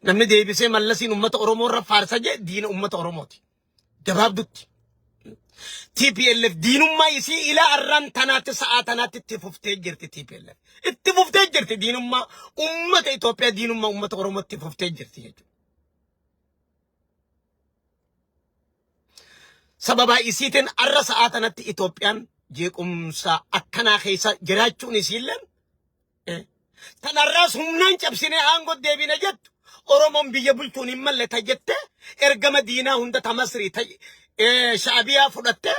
namni deebisee mallasiin ummata Oromoo irra faarsa jedhe diina ummata Oromooti. Gabaabdutti. TPLF diinummaa isii ilaa arraan tanaatti sa'aa tanaatti itti fuftee jirti TPLF. Itti fuftee jirti diinummaa ummata Itoophiyaa diinummaa ummata Oromoo itti fuftee jirti jechuudha. Sababa isiitiin arra sa'aa tanatti Itoophiyaan jeequmsa akkanaa keessa jiraachuun isiilleen tanarraas humnaan cabsinee aangoo deebina jettu Oromoon biyya bulchuun hin mallata jettee ergama diinaa hunda tamasrii shaabiyaa fudhattee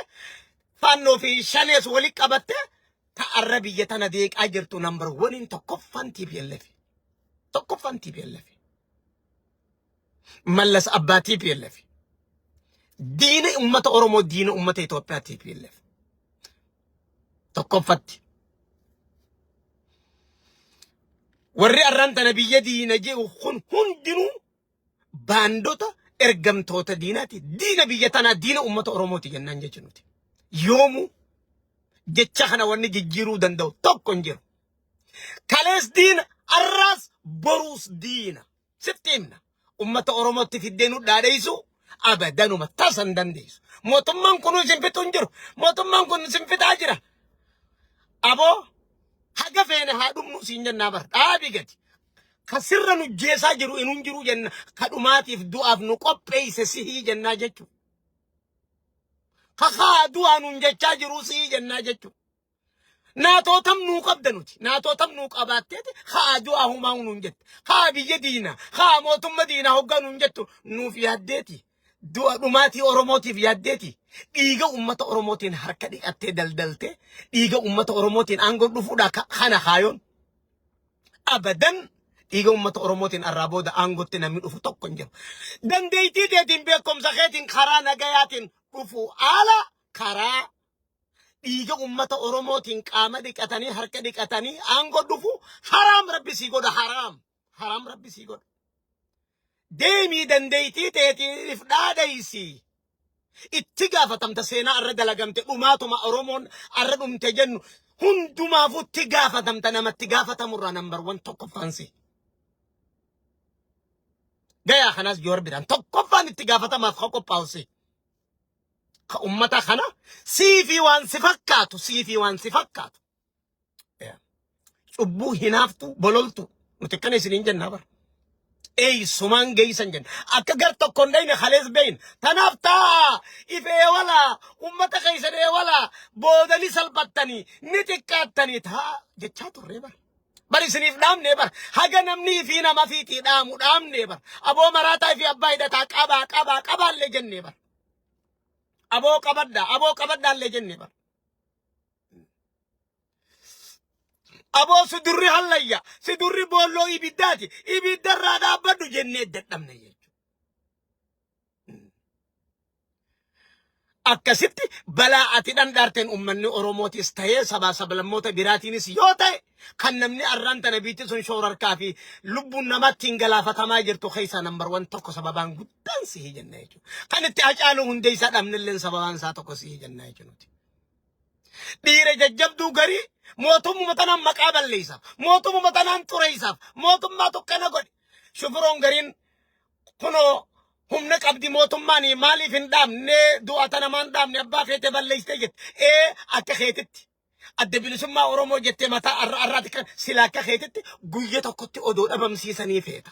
faannoo fi shanees wali qabattee ta'arra biyya tana deeqaa jirtu nambar waniin tokkoffaan TPLF. Tokkoffaan TPLF. Mallas abbaa TPLF. Diina ummata Oromoo diina ummata Itoophiyaa TPLF. Tokkoffatti. Warri arraan tana biyya diina jedhu kun hundinuu baandota ergamtoota diinaati. Diina biyya tanaa diina ummata Oromooti jennaan jechuuti. Yoomuu jecha kana wanni jijjiiruu danda'u tokko hin jiru. Kalees diina arraas boruus diina. Sitti himna. Ummata Oromootti fiddee nu dhaadheessu abadanuma tasan dandeessu. Mootummaan kunuu isin fixu hin jiru. Mootummaan kun isin fixaa jira. Aboo haga feene haa dhumnu siin jennaa bar dhaabii gadi. Kasirra nu jeesaa jiru inuun jiru jenna kadhumaatiif du'aaf nu qopheesse sihii jennaa jechuudha. Kakaa du'aa nuun jechaa jiru sihii jennaa jechuudha. Naatootam nuu qabda nuti. Naatootam nuu qabaatteeti haa du'aa humaa nuun jette. Haa biyya diina. Haa mootummaa diina hoggaa nuun jettu nuuf yaaddeeti. Du'a dhumaatii Oromootiif yaaddeeti. Dhiiga ummata Oromootiin harka dhiqattee daldaltee dhiiga ummata Oromootiin aangoo dhufuudha kana haayoon. Abadan dhiiga ummata Oromootiin arraa booda aangootti namni dhufu tokko hin jiru. Dandeettii teetiin beekumsa keetiin karaa nagayaatiin dhufu ala karaa dhiiga ummata Oromootiin qaama dhiqatanii harka dhiqatanii aangoo dhufu haraam rabbi sii godha haraam. Haraam rabbi sii godha. Deemii dandeettii teetiif dhaadheessi. Itti gaafatamta seenaa arra dalagamte dhumaatuma Oromoon arra dhumte jennu hundumaafuu itti gaafatamta namatti gaafatamurraa nambar wan tokkoffaansi. Gayaa kanas joorbiidhaan tokkoffaan itti gaafatamaaf haa qophaa'usi. Ka ummata kana siifi waan si fakkaatu siifi waan si fakkaatu. Cubbuu hinaaftu bololtu nuti kana isiniin jennaa bara. Sumaan geessan jenna. Akka gar tokko hin dhayne halees beeyin. Tanaaf taa ifee wala ummata keessanii wala boodanii salphattanii ni xiqqaattanii taa jechaa turre bara. Bari isiniif dhaamne bara. Haga namni fi nama fiitii dhaamu dhaamne bara. Aboo maraataa fi abbaa hidhataa qabaallee jenne bara. Aboo qabadhaallee jenne bara. Aboo sidurri hallayya sidurri booloo ibiddaati ibiddarraa dhaabbadhu jennee dadhabne jechuudha. Akkasitti balaa ati dhandhaarteen uummanni Oromootis ta'ee sabaa sablammoota biraatiinis yoo ta'e kan namni arraan tana biitti sun shoorarkaa fi lubbuun namaatti hin galaafatamaa jirtu keessaa nambar wan tokko sababaan guddaan sihii jenna jechuudha. Kan itti hacaaluu hundee isaa dhabnilleen sababaan isaa tokko sihii jenna jechuudha. Dhiira jajjabduu garii mootummaa tanaan maqaa balleessaaf mootummaa tanaan xureessaaf mootummaa tokkana godhe shufuroon gariin kunoo humna qabdi mootummaan maaliif hin dhaabne du'a tana maan dhaabne abbaa feete balleessite jette akka keetitti adda bilisummaa Oromoo jettee mataa arraati kan sila akka keetitti guyya tokkotti odoo dhabamsiisanii feeta.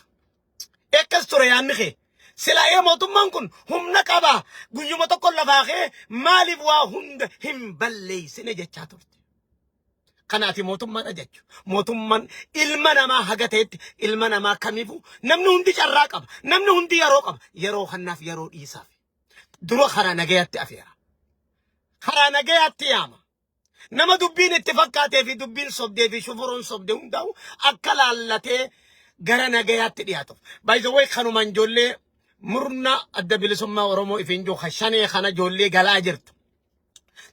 Ekkas ture yaanni kee. Sila mootummaan kun humna qaba guyyuma tokko lafaa kee maaliif waa hunda hin balleessine jechaa turte. Kanaati mootummaan ajaju. Mootummaan ilma namaa haga ta'etti ilma namaa kamiifuu namni hundi carraa qaba. Namni hundi yeroo qaba. Yeroo kannaaf yeroo dhiisaaf. Dura karaa nagayaatti afeera. Karaa nagayaatti yaama. Nama dubbiin itti fakkaatee fi dubbiin sobdee fi shufuroon sobdee hundaa'u akka laallatee gara nagayaatti dhiyaatuuf. By the way kanumaan ijoollee murna adda bilisummaa Oromoo ifiin jiru shanee kana ijoollee galaa jirtu.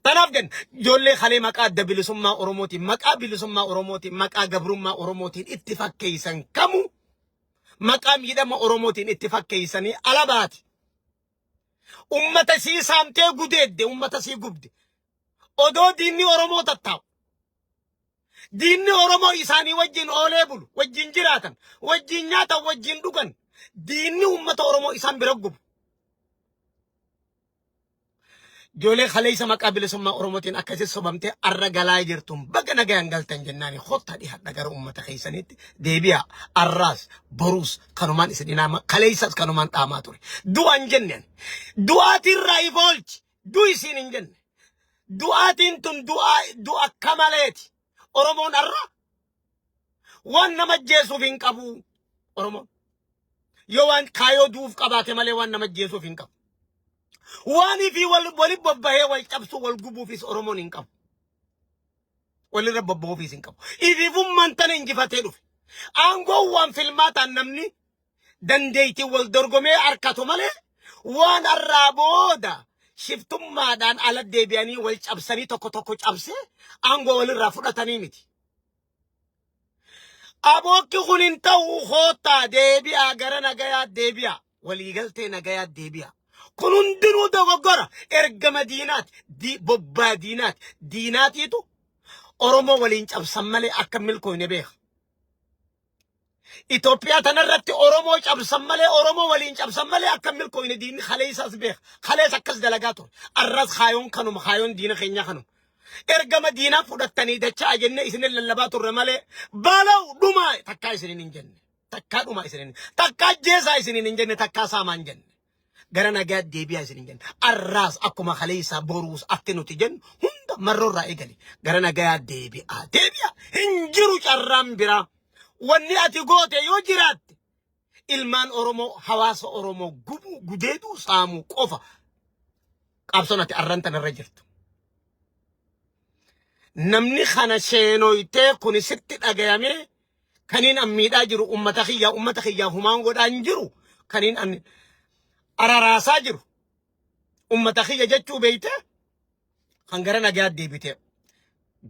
Tanaaf jenna ijoollee kalee maqaa adda bilisummaa Oromootiin maqaa bilisummaa Oromootiin maqaa gabrummaa Oromootiin itti fakkeessan kamu maqaa miidhama Oromootiin itti fakkeessanii alabaati. Ummata sii saamtee gudeedde ummata sii gubde. Odoo diinni Oromoo tattaa'u. Diinni Oromoo isaanii wajjin oolee bulu wajjin jiraatan wajjin nyaatan wajjin dhugan diinni ummata oromoo isaan bira gubu joolee khaleessa maqaa bilisummaa oromootiin akkasitti sobamtee arra galaa jirtuun baga nagayaan galtan jennaani hotta dhiyaadha gara ummata keessanitti deebi'a arraas boruus kanumaan isin inaama khaleessas kanumaan dhaamaa ture du'an jenneen du'aatiin raayivoolchi du isin hin jenne du'aatiin tun du'a kamaleeti oromoon arra waan nama jeesuuf hin qabu oromoon yoo waan kaayoo duuf qabaate malee waan nama jeesuuf hin qabu واني في والبابا والكبس والجبو في أورمون إنكم والربابو في إنكم إذا فم تنين جفتلو أنغو وان فيلمات النمني دنديتي والدرغمي أركاتو مالي وان الرابودا شفتم ما دان على الدبياني والكبسني توكو توكو كبسي أنغو والرافورة تنيمتي أبوكي خلين تو خوتا دبيا غرنا غيا دبيا وليغلتي نغيا دبيا كنون دينو دوغورا ارغم دينات دي بوبا دينات يتو اورمو ولين چبسمله اكمل كوينه بيخ ايثيوبيا تنرت اورمو چبسمله اورمو ولين چبسمله اكمل كوينه دين خليساس بيخ خليس اكس دلغاتو الرز خايون كنو خايون دين خينيا خنو ارغم دينا فدتني دچا جن اسن للباتو رمله بالو دوما تكا اسنين جن تكا دوما اسنين تكا جيسا اسنين جن تكا سامان جن غرنا غاد ديبيا سنين الراس اكما خليسا بوروس اكتنو تجن هند مرور رايغلي غرنا غاد ديبيا انجرو شرام برا وني اتي غوتي يوجرات ilman oromo hawaasa oromo gubu gudeedu saamu qofa qabsonati arrantan rajirtu namni khana sheenoyte kuni sitti dhagayame kanin ammida jiru ummata khiyya humaan godhan jiru kanin an araraasaa jiru ummata khiyya jechuu beeyte hangara nagaad deebite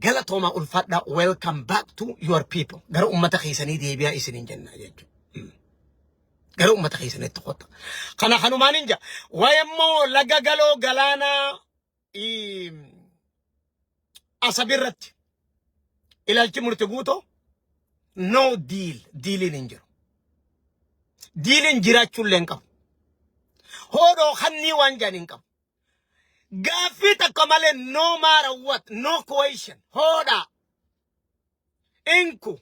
galatooma ulfadha welcome back to your people gara ummata khiisanii deebiyaa isinin jenna jechuu gara ummata khiisanii tokkota kana hanumaan inja wayemmo laga galoo galaana asabirratti ilaalchi murti guuto no dealin injiru dealin jiraachuu leen qabu هودو خني وانجانين كم غافيتا كمالي no matter what no question هودا انكو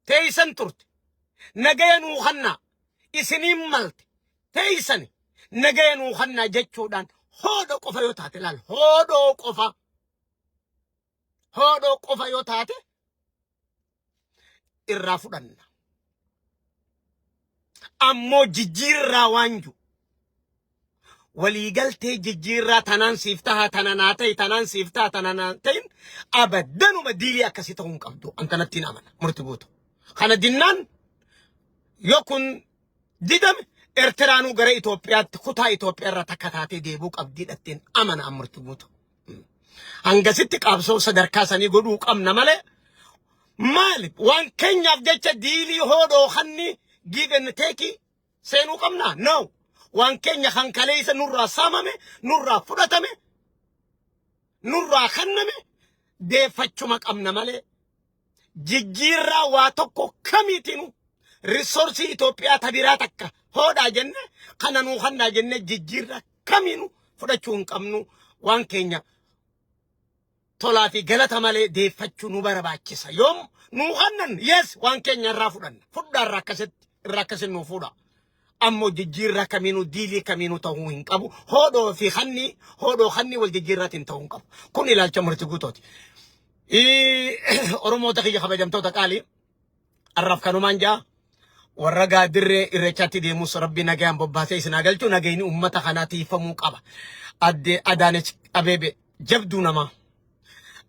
تيسن ترت نغينو خنا اسنين مالت تيسن نغينو خنا جچودان هودو قفا يوتاتي لال هودو قفا يوتاتي الرافدان امو جيجيرا وانجو وليقلتي جيجيرا تنان سيفتها تنان سيفتها تناناتين أبدا ومديلي أكسيتهم قبضو أنت نتين أمنا مرتبوتو خانا دينان يكون ديدم ارترانو غرا إثيوبيات خطا إثيوبيا رتكتاتي ديبوك أبدي التين أمنا مرتبوتو هنگسيتك أبسو صدركاساني قدوك أمنا مالك وان كنيا فجأة ديلي هودو خني جيغن تيكي سينو قمنا نو وان كينيا خان كاليسا نورا سامامي نورا فراتامي نورا خنمي دي فاتشومك امنا مالي جيجيرا واتوكو كميتينو ريسورسي إثيوبيا تبيراتك هودا جنة خانانو خانا جنة جيجيرا كمينو فراتشونك امنو وان كينيا تولا في غلطة مالي دي فاتشو نوبارباكيسا يوم نو خانن يس وان كينيا رافودان فودا راكسن نو فودا أمو جيجيرا كمينو ديلي كمينو تهوين كابو هودو في خني والجيجيرات تهوين كابو كون إلى الجمهور تقولتي أرومو تخيجي خبجم توتا كالي الرف كانوا مانجا والرجا دري إرشاتي دي موس ربي نجام بباسي سناقلتو نجيني أمتا خناتي فموك أبا أدانش أبيبي جبدو نما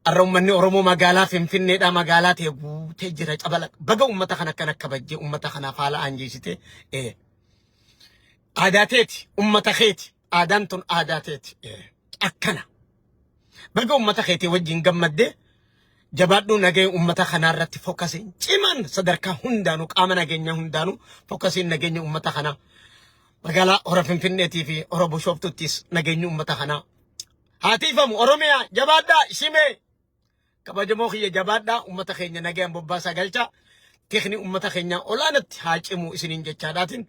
الروماني أرومو مقالا فين دا مقالات يبو تجرج أبالك بقى أمتا خنا كنك بجي أمتا خنا فالا أنجيسيتي عاداتيتي أمتخيتي عادانتون عاداتيتي أكنا بقى أمتخيتي وجين قمد جبادو نجي أمتخنا رتي فوكسين كمان صدركا هندانو كامنا جينيا هندانو فوكسين نجيني أمتخنا بقالا أورفين فينيتي في أوربو شوفتو تيس نجيني أمتخنا هاتي فمو أروميا جبادا شيمي كباجموخي جبادا أمتخيني نجيم بباسا قلتا تخني أمتا خينيا أولانت هاجمو إسنين جتشاداتين